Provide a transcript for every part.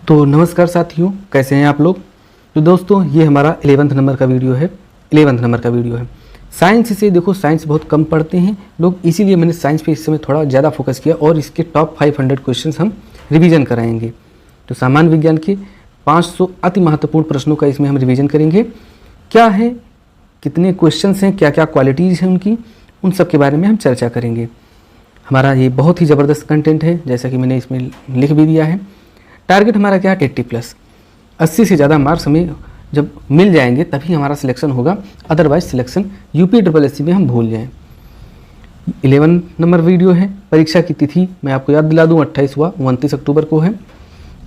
तो नमस्कार साथियों, कैसे हैं आप लोग। तो दोस्तों ये हमारा 11th नंबर का वीडियो है। साइंस से देखो, साइंस बहुत कम पढ़ते हैं लोग, इसीलिए मैंने साइंस पे इस समय थोड़ा ज़्यादा फोकस किया और इसके टॉप 500 क्वेश्चंस हम रिवीजन कराएंगे। तो सामान्य विज्ञान के 500 अति महत्वपूर्ण प्रश्नों का इसमें हम रिवीजन करेंगे। क्या है, कितने क्वेश्चंस हैं, क्या क्या क्वालिटीज़ हैं उनकी, उन सब के बारे में हम चर्चा करेंगे। हमारा ये बहुत ही ज़बरदस्त कंटेंट है, जैसा कि मैंने इसमें लिख भी दिया है। टारगेट हमारा क्या है, 80+, 80 से ज़्यादा मार्क्स हमें जब मिल जाएंगे तभी हमारा सिलेक्शन होगा, अदरवाइज सिलेक्शन UPSSC में हम भूल जाएं। 11 नंबर वीडियो है। परीक्षा की तिथि मैं आपको याद दिला दूं, 28 हुआ 29 अक्टूबर को है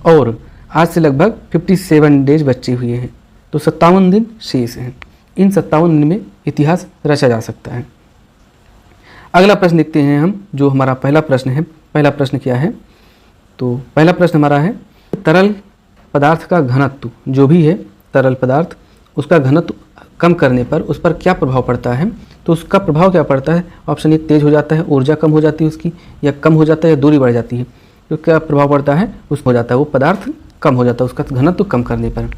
और आज से लगभग 57 डेज बचे हुए हैं, तो 57 दिन शेष हैं। इन 57 दिन में इतिहास रचा जा सकता है। अगला प्रश्न देखते हैं हम, जो हमारा पहला प्रश्न है। पहला प्रश्न क्या है, तो पहला प्रश्न हमारा है, तरल पदार्थ का घनत्व, जो भी है तरल पदार्थ, उसका घनत्व कम करने पर उस पर क्या प्रभाव पड़ता है। तो उसका प्रभाव क्या पड़ता है, ऑप्शन ए तेज हो जाता है, ऊर्जा कम हो जाती है उसकी, या कम हो जाता है, या दूरी बढ़ जाती है। तो क्या प्रभाव पड़ता है, उस हो जाता है, वो पदार्थ कम हो जाता है उसका घनत्व कम करने पर।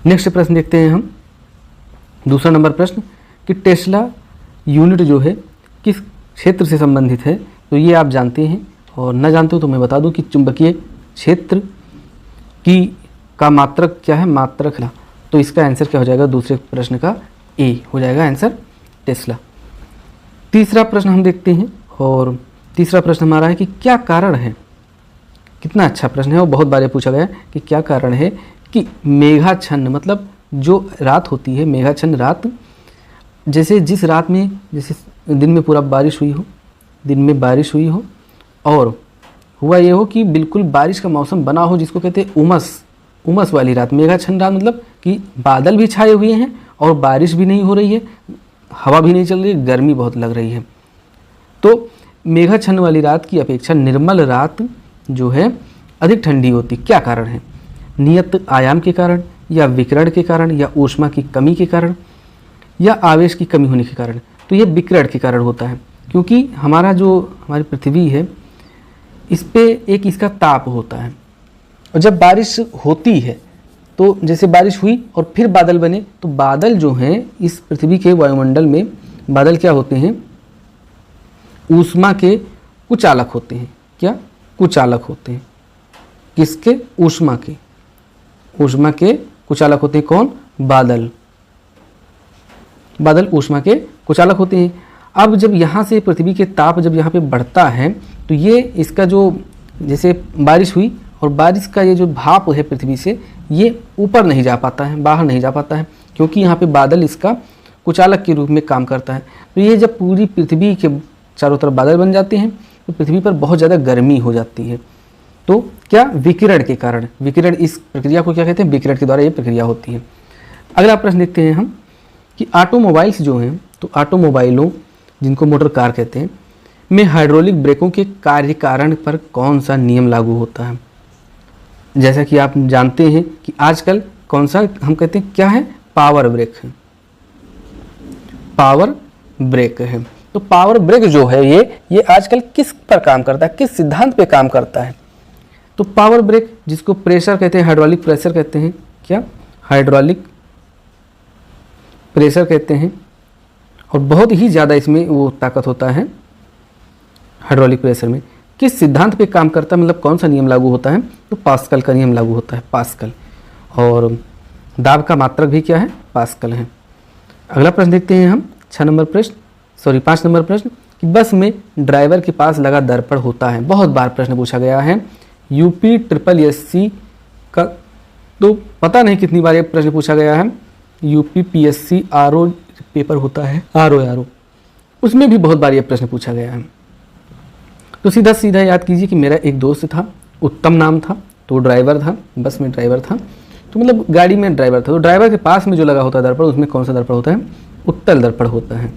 नेक्स्ट प्रश्न देखते हैं हम, दूसरा नंबर प्रश्न, कि टेस्ला यूनिट जो है किस क्षेत्र से संबंधित है। तो ये आप जानते हैं, और न जानते हो तो मैं बता दूं कि चुंबकीय क्षेत्र की का मात्रक क्या है, मात्रक। तो इसका आंसर क्या हो जाएगा, दूसरे प्रश्न का ए हो जाएगा आंसर, टेस्ला। तीसरा प्रश्न हम देखते हैं, और तीसरा प्रश्न हमारा है कि क्या कारण है, कितना अच्छा प्रश्न है और बहुत बार पूछा गया है कि क्या कारण है कि मेघाच्छन्न, मतलब जो रात होती है, मेघाच्छन्न रात, जैसे जिस रात में, जैसे दिन में पूरा बारिश हुई हो, दिन में बारिश हुई हो और हुआ ये हो कि बिल्कुल बारिश का मौसम बना हो, जिसको कहते हैं उमस वाली रात। मेघाच्छन्न रात मतलब कि बादल भी छाए हुए हैं और बारिश भी नहीं हो रही है, हवा भी नहीं चल रही है, गर्मी बहुत लग रही है। तो मेघाच्छन्न वाली रात की अपेक्षा निर्मल रात जो है अधिक ठंडी होती। क्या कारण है, नियत आयाम के कारण, या विकिरण के कारण, या ऊष्मा की कमी के कारण, या आवेश की कमी होने के कारण। तो ये विकिरण के कारण होता है, क्योंकि हमारा जो हमारी पृथ्वी है इस पे एक इसका ताप होता है, और जब बारिश होती है तो जैसे बारिश हुई और फिर बादल बने, तो बादल जो हैं इस पृथ्वी के वायुमंडल में, बादल क्या होते हैं, ऊष्मा के कुचालक होते हैं। क्या कुचालक होते हैं, किसके, ऊष्मा के, ऊष्मा के कुचालक होते हैं। कौन, बादल, बादल ऊष्मा के कुचालक होते हैं। अब जब यहाँ से पृथ्वी के ताप जब यहाँ पे बढ़ता है, तो ये इसका जो, जैसे बारिश हुई और बारिश का ये जो भाप है पृथ्वी से, ये ऊपर नहीं जा पाता है, बाहर नहीं जा पाता है, क्योंकि यहाँ पे बादल इसका कुचालक के रूप में काम करता है। तो ये जब पूरी पृथ्वी के चारों तरफ बादल बन जाते हैं तो पृथ्वी पर बहुत ज़्यादा गर्मी हो जाती है। तो क्या, विकिरण के कारण, विकिरण, इस प्रक्रिया को क्या कहते हैं, विकिरण के द्वारा ये प्रक्रिया होती है। अगला प्रश्न देखते हैं हम, कि ऑटोमोबाइल्स जो हैं, तो ऑटोमोबाइलों, जिनको मोटर कार कहते हैं, में हाइड्रोलिक ब्रेकों के कार्य कारण पर कौन सा नियम लागू होता है। जैसा कि आप जानते हैं कि आजकल कौन सा हम कहते हैं, क्या है, पावर ब्रेक है, पावर ब्रेक है। तो पावर ब्रेक जो है ये आजकल किस पर काम करता है, किस सिद्धांत पे काम करता है। तो पावर ब्रेक, जिसको प्रेशर कहते हैं, हाइड्रोलिक प्रेशर कहते हैं, क्या, हाइड्रोलिक प्रेशर कहते हैं, और बहुत ही ज़्यादा इसमें वो ताकत होता है हाइड्रोलिक प्रेशर में। किस सिद्धांत पे काम करता है, मतलब कौन सा नियम लागू होता है, तो पास्कल का नियम लागू होता है, पास्कल। और दाब का मात्रक भी क्या है, पास्कल है। अगला प्रश्न देखते हैं हम, 5 नंबर प्रश्न, कि बस में ड्राइवर के पास लगा दर्पण होता है। बहुत बार प्रश्न पूछा गया है, UPSSC का, तो पता नहीं कितनी बार ये प्रश्न पूछा गया है। UPPSC RO पेपर होता है, RO, उसमें भी बहुत बार ये प्रश्न पूछा गया है। तो सीधा याद कीजिए कि मेरा एक दोस्त था, उत्तम नाम था, तो ड्राइवर था, बस में ड्राइवर था, तो मतलब गाड़ी में ड्राइवर था। तो ड्राइवर के पास में जो लगा होता है दर्पण, उसमें कौन सा दर्पण होता है, उत्तल दर्पण होता है।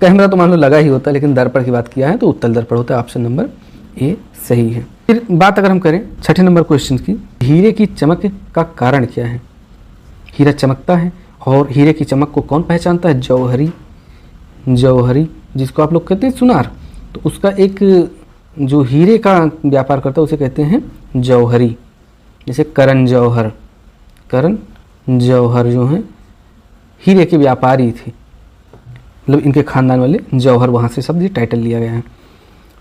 कैमरा तो मान लो लगा ही होता है, लेकिन दर्पण की बात किया है तो उत्तल दर्पण होता है। ऑप्शन नंबर ए सही है। फिर बात अगर हम करें 6 नंबर क्वेश्चन की, हीरे की चमक का कारण क्या है। हीरा चमकता है, और हीरे की चमक को कौन पहचानता है, जौहरी, जिसको आप लोग कहते हैं सुनार। तो उसका एक जो हीरे का व्यापार करता है उसे कहते हैं जौहरी। जैसे करण जौहर, करण जौहर जो हैं हीरे के व्यापारी थे, मतलब इनके खानदान वाले जौहर, वहाँ से शब्द टाइटल लिया गया है।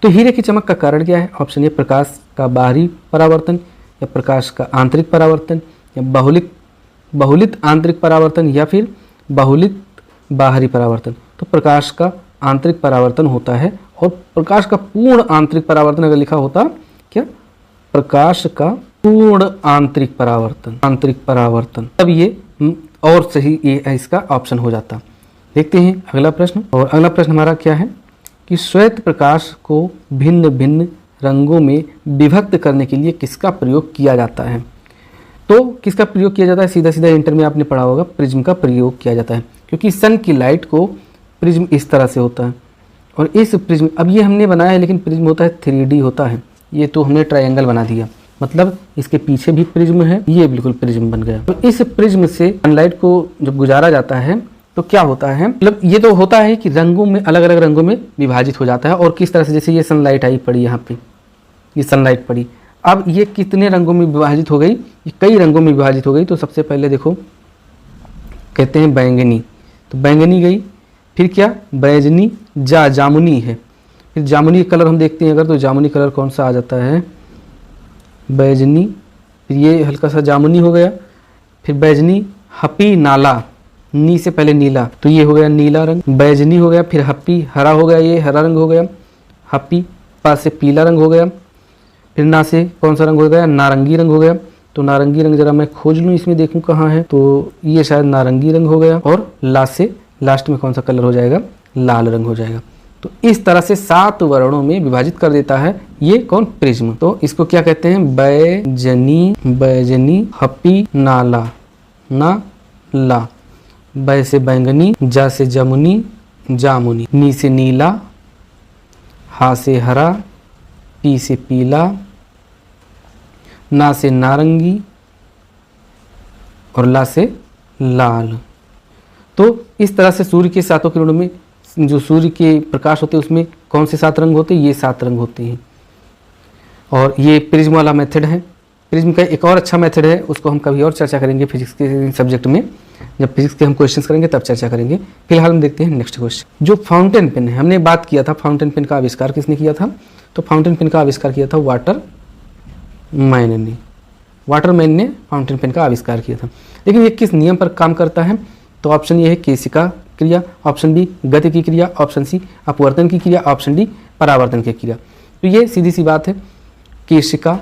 तो हीरे की चमक का कारण क्या है? ऑप्शन ए प्रकाश का बाहरी परावर्तन, या प्रकाश का आंतरिक परावर्तन, या बहुलित आंतरिक परावर्तन, या फिर बहुलित बाहरी परावर्तन। तो प्रकाश का आंतरिक परावर्तन होता है, और प्रकाश का पूर्ण आंतरिक परावर्तन अगर लिखा होता क्या, प्रकाश का पूर्ण आंतरिक परावर्तन, तब ये और सही ये इसका ऑप्शन हो जाता। देखते हैं अगला प्रश्न। और अगला प्रश्न हमारा क्या है कि श्वेत प्रकाश को भिन्न भिन्न रंगों में विभक्त करने के लिए किसका प्रयोग किया जाता है? तो किसका प्रयोग किया जाता है? सीधा सीधा इंटर में आपने पढ़ा होगा, प्रिज्म का प्रयोग किया जाता है, क्योंकि सन की लाइट को प्रिज्म इस तरह से होता है, और इस प्रिज्म, अब ये हमने बनाया है लेकिन प्रिज्म होता है 3D होता है, ये तो हमने ट्रायंगल बना दिया, मतलब इसके पीछे भी प्रिज्म है, ये बिल्कुल प्रिज्म बन गया। तो इस प्रिज्म से सनलाइट को जब गुजारा जाता है तो क्या होता है, मतलब ये तो होता है कि रंगों में, अलग अलग रंगों में विभाजित हो जाता है। और किस तरह से, जैसे ये सनलाइट आई पड़ी यहाँ पे, ये सनलाइट पड़ी, अब ये कितने रंगों में विभाजित हो गई? ये कई रंगों में विभाजित हो गई। तो सबसे पहले देखो कहते हैं बैंगनी, तो बैंगनी गई, फिर क्या बैजनी, जामुनी है, फिर जामुनी कलर हम देखते हैं अगर, तो जामुनी कलर कौन सा आ जाता है, बैजनी, फिर ये हल्का सा जामुनी हो गया, फिर बैजनी, हपी, नाला, नी से पहले नीला, तो ये हो गया नीला रंग, बैजनी हो गया, फिर हपी, हरा हो गया, ये हरा रंग हो गया, हपी, पा से पीला रंग हो गया, फिर ना से कौन सा रंग हो गया, नारंगी रंग हो गया। तो नारंगी रंग जरा मैं खोज लूँ इसमें, देखूँ कहाँ है, तो ये शायद नारंगी रंग हो गया, और ला से लास्ट में कौन सा कलर हो जाएगा, लाल रंग हो जाएगा। तो इस तरह से 7 वर्णों में विभाजित कर देता है ये कौन, प्रिज्म। तो इसको क्या कहते हैं, बैजनी, हपी, नाला, ना ला, बै से बैंगनी, जा से जमुनी, जामुनी, नी से नीला, हा से हरा, पी से पीला, ना से नारंगी, और ला से लाल। तो इस तरह से सूर्य के 7 किरणों में जो सूर्य के प्रकाश होते हैं उसमें कौन से 7 रंग होते हैं, ये 7 रंग होते हैं। और ये प्रिज्म वाला मेथड है। प्रिज्म का एक और अच्छा मेथड है, उसको हम कभी और चर्चा करेंगे फिजिक्स के सब्जेक्ट में, जब फिजिक्स के हम क्वेश्चंस करेंगे तब चर्चा करेंगे। फिलहाल हम देखते हैं नेक्स्ट क्वेश्चन। जो फाउंटेन पेन है, हमने बात किया था फाउंटेन पेन का आविष्कार किसने किया था, तो फाउंटेन पेन का आविष्कार किया था वाटरमैन ने फाउंटेन पेन का आविष्कार किया था। लेकिन ये किस नियम पर काम करता है, तो ऑप्शन ये है केशिका क्रिया, ऑप्शन बी गति की क्रिया, ऑप्शन सी अपवर्तन की क्रिया, ऑप्शन डी परावर्तन की क्रिया। तो ये सीधी सी बात है, केशिका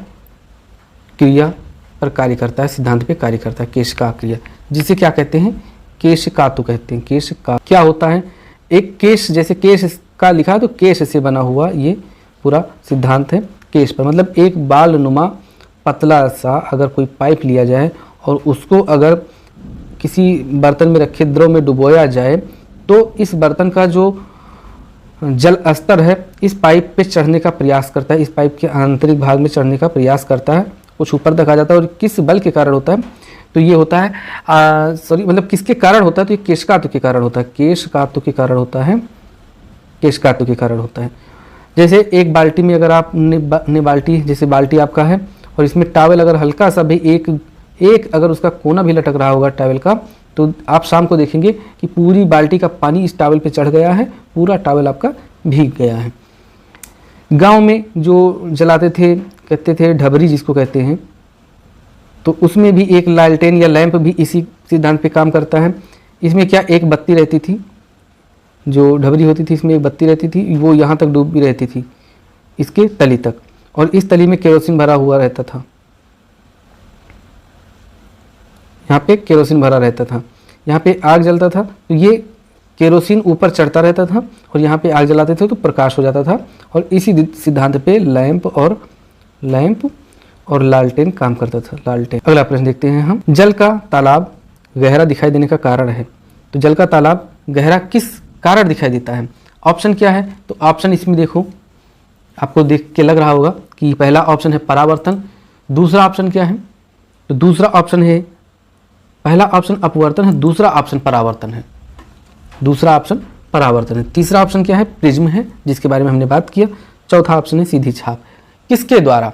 क्रिया पर कार्य करता है, सिद्धांत पे कार्य करता है केशिका क्रिया, जिसे क्या कहते हैं, केशिकातु कहते हैं। केशिका क्या होता है, एक केश, जैसे केश का लिखा है तो केश से बना हुआ ये पूरा सिद्धांत है। केश पर मतलब एक बाल नुमा पतला सा अगर कोई पाइप लिया जाए और उसको अगर किसी बर्तन में रखे द्रव में डुबोया जाए, तो इस बर्तन का जो जल स्तर है इस पाइप पे चढ़ने का प्रयास करता है, इस पाइप के आंतरिक भाग में चढ़ने का प्रयास करता है, कुछ ऊपर तक आ जाता है। और किस बल के कारण होता है, तो ये होता है मतलब किसके कारण होता है, तो ये केशकातु के कारण होता है, केशकातु के कारण होता है, केशकातु के कारण होता है। जैसे एक बाल्टी में अगर आपने बाल्टी, जैसे बाल्टी आपका है और इसमें टॉवेल अगर हल्का सा भी एक अगर उसका कोना भी लटक रहा होगा टॉवेल का, तो आप शाम को देखेंगे कि पूरी बाल्टी का पानी इस टॉवेल पे चढ़ गया है, पूरा टॉवेल आपका भीग गया है। गांव में जो जलाते थे, कहते थे ढबरी जिसको कहते हैं, तो उसमें भी एक लालटेन या लैंप भी इसी सिद्धांत पे काम करता है। इसमें क्या एक बत्ती रहती थी, जो ढबरी होती थी इसमें एक बत्ती रहती थी, वो यहाँ तक डूबी रहती थी इसके तली तक, और इस तली में केरोसिन भरा हुआ रहता था, यहाँ पे केरोसिन भरा रहता था, यहाँ पे आग जलता था तो ये केरोसिन ऊपर चढ़ता रहता था और यहाँ पे आग जलाते थे तो प्रकाश हो जाता था। और इसी सिद्धांत पे लैंप और लालटेन काम करता था, लालटेन। अगला प्रश्न देखते हैं हम, जल का तालाब गहरा दिखाई देने का कारण है, तो जल का तालाब गहरा किस कारण दिखाई देता है? ऑप्शन क्या है, तो ऑप्शन इसमें देखो, आपको देख के लग रहा होगा कि पहला ऑप्शन है परावर्तन, दूसरा ऑप्शन क्या है, तो दूसरा ऑप्शन है, पहला ऑप्शन अपवर्तन है, दूसरा ऑप्शन परावर्तन है, दूसरा ऑप्शन परावर्तन है, तीसरा ऑप्शन क्या है, प्रिज्म है जिसके बारे में हमने बात किया, चौथा ऑप्शन है सीधी छाप। किसके द्वारा,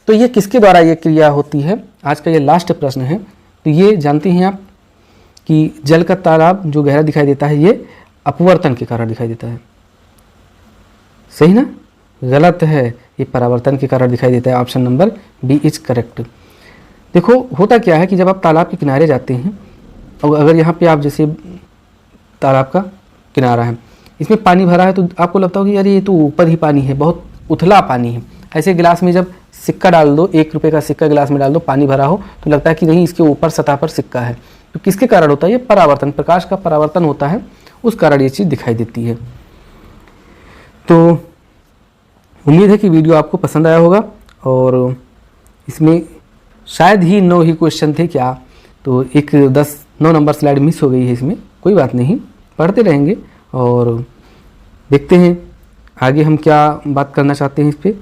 तो ये किसके द्वारा ये क्रिया होती है, आज का ये लास्ट प्रश्न है। तो ये जानते हैं आप कि जल का तालाब जो गहरा दिखाई देता है ये अपवर्तन के कारण दिखाई देता है। सही ना? गलत है, ये परावर्तन के कारण दिखाई देता है। Option number B is correct. देखो होता क्या है कि जब आप तालाब के किनारे जाते हैं और अगर यहाँ पे आप जैसे तालाब का किनारा है, इसमें पानी भरा है, तो आपको लगता होगा कि अरे ये तो ऊपर ही पानी है, बहुत उथला पानी है। ऐसे गिलास में जब सिक्का डाल दो, 1 रुपये का सिक्का गिलास में डाल दो, पानी भरा हो, तो लगता है कि नहीं इसके ऊपर सतह पर सिक्का है। तो किसके कारण होता है? ये परावर्तन, प्रकाश का परावर्तन होता है, उस कारण ये चीज़ दिखाई देती है। तो उम्मीद है कि वीडियो आपको पसंद आया होगा और इसमें शायद ही 9 ही क्वेश्चन थे क्या, तो एक 9 नंबर स्लाइड मिस हो गई है इसमें, कोई बात नहीं, पढ़ते रहेंगे और देखते हैं आगे हम क्या बात करना चाहते हैं इस पर।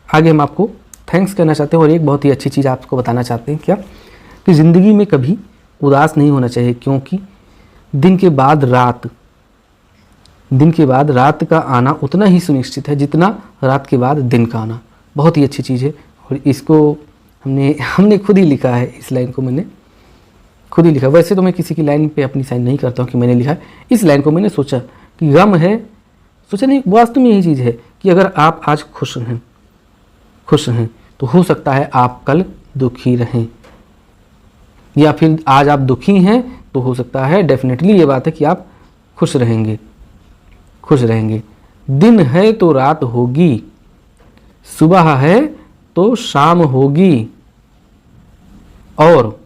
आगे हम आपको थैंक्स कहना चाहते हैं और एक बहुत ही अच्छी चीज़ आपको बताना चाहते हैं क्या, कि ज़िंदगी में कभी उदास नहीं होना चाहिए, क्योंकि दिन के बाद रात का आना उतना ही सुनिश्चित है जितना रात के बाद दिन का आना। बहुत ही अच्छी चीज़ है और इसको हमने खुद ही लिखा है। इस लाइन को मैंने खुद ही लिखा। वैसे तो मैं किसी की लाइन पे अपनी साइन नहीं करता हूँ कि मैंने लिखा है। इस लाइन को मैंने सोचा कि गम है, सोचा नहीं, वास्तव में यही चीज़ है कि अगर आप आज खुश हैं तो हो सकता है आप कल दुखी रहें, या फिर आज आप दुखी हैं तो हो सकता है, डेफिनेटली ये बात है कि आप खुश रहेंगे। दिन है तो रात होगी, सुबह है तो शाम होगी, और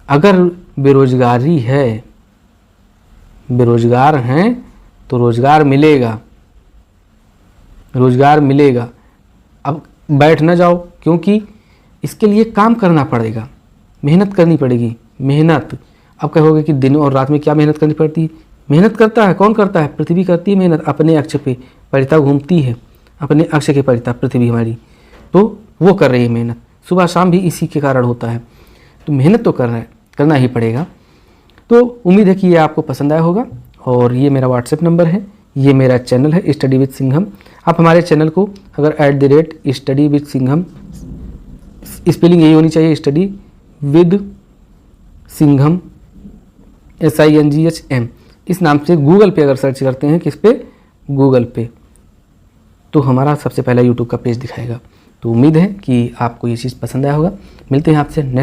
अगर बेरोजगार हैं तो रोजगार मिलेगा। अब बैठ ना जाओ, क्योंकि इसके लिए काम करना पड़ेगा, मेहनत करनी पड़ेगी। अब कहोगे कि दिन और रात में क्या मेहनत करनी पड़ती है? मेहनत करता है, कौन करता है? पृथ्वी करती है मेहनत, अपने अक्ष पे परिता घूमती है, अपने अक्ष के परिता पृथ्वी हमारी, तो वो कर रही है मेहनत। सुबह शाम भी इसी के कारण होता है, तो मेहनत तो करना ही पड़ेगा। तो उम्मीद है कि ये आपको पसंद आया होगा और ये मेरा व्हाट्सएप नंबर है, ये मेरा चैनल है स्टडी विद सिंघम। आप हमारे चैनल को अगर @study with सिंघम, स्पेलिंग यही होनी चाहिए, स्टडी विद सिंघम SINGHM, इस नाम से गूगल पे अगर सर्च करते हैं, किस पे? गूगल पे, तो हमारा सबसे पहला यूट्यूब का पेज दिखाएगा। तो उम्मीद है कि आपको ये चीज़ पसंद आया होगा। मिलते हैं आपसे नेक्स्ट